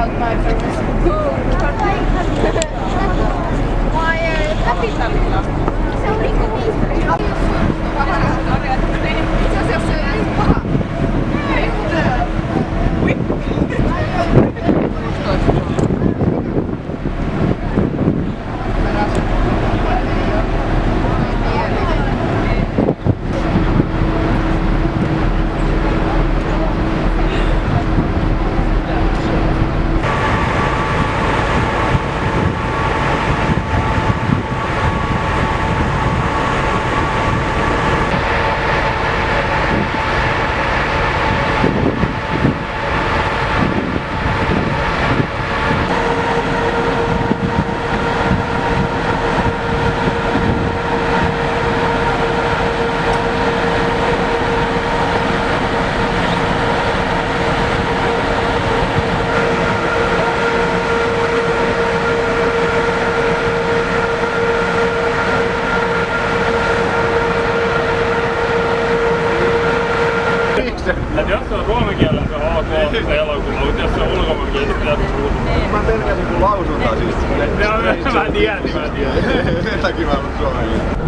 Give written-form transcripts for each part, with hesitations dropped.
out my Capitalilla. Se on niinku itse asiassa se ei paha. Et jos se on suomen kielellä se on ok se elokuva, mutta jos se on ulkomaan kielellä, pitää puhua. Mä pelkäsin kun lausuntaa siis. Mä tiedän. Sen takia mä oon suomen kielellä.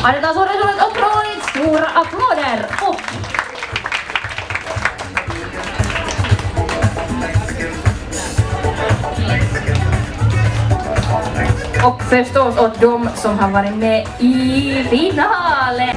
Annetaan suuret applåder, stora applåder! Och förstås åt de som har varit med i finalen!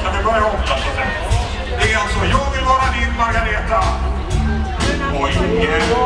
Kan vi börja om? Det är alltså Jag vill vara din Margareta och ingen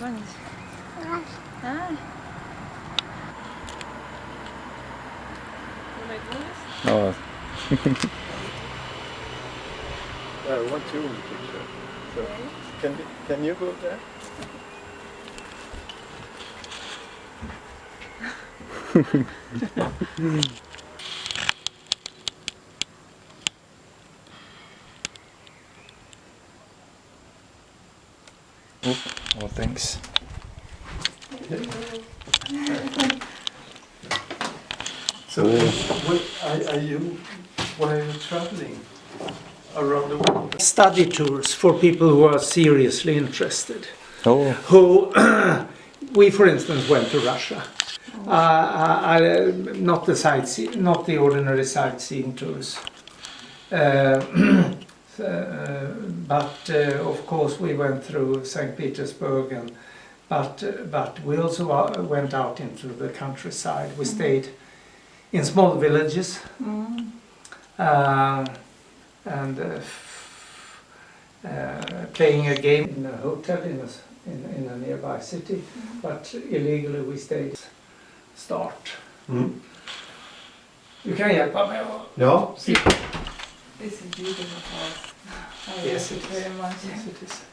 звонить. Oh. I want you in the picture. So, can you go there? Oh, thanks. So, why are you traveling around the world? Study tours for people who are seriously interested. Oh. Who, we for instance went to Russia. Not the ordinary sightseeing tours. But of course we went through St. Petersburg, but we also went out into the countryside. We stayed in small villages and playing a game in a hotel in a nearby city, but illegally we stayed. Start. Du kan hjälpa mig att... Ja. This is beautiful house. I Yes, like it it very is. much. Yes, it is.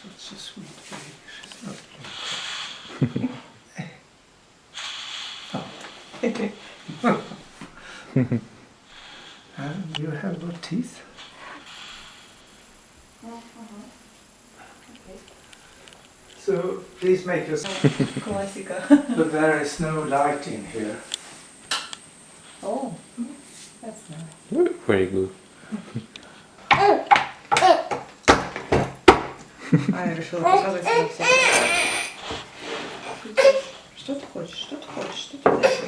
Such a sweet baby. She's not. And you have good teeth. So please make us. Classical. But there is no light in here. Oh, that's nice. Very good. Я решила показать себе все. Что ты хочешь? Что ты хочешь? Что ты хочешь?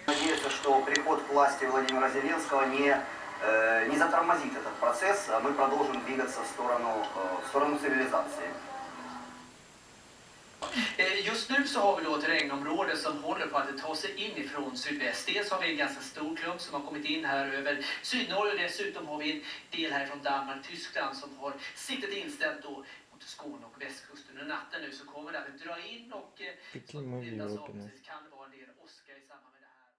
Надеюсь, что приход к власти Владимира Зеленского не затормозит этот процесс, а мы продолжим двигаться в сторону цивилизации. Just nu så har vi då ett regnområde som håller på att ta sig in ifrån sydväst. Dels har vi en ganska stor klump som har kommit in här över Sydnorge och dessutom har vi en del här från Danmark, Tyskland som har siktet inställt då mot Skåne och västkusten. Och natten nu så kommer det att dra in och Какие мы в Европе? kan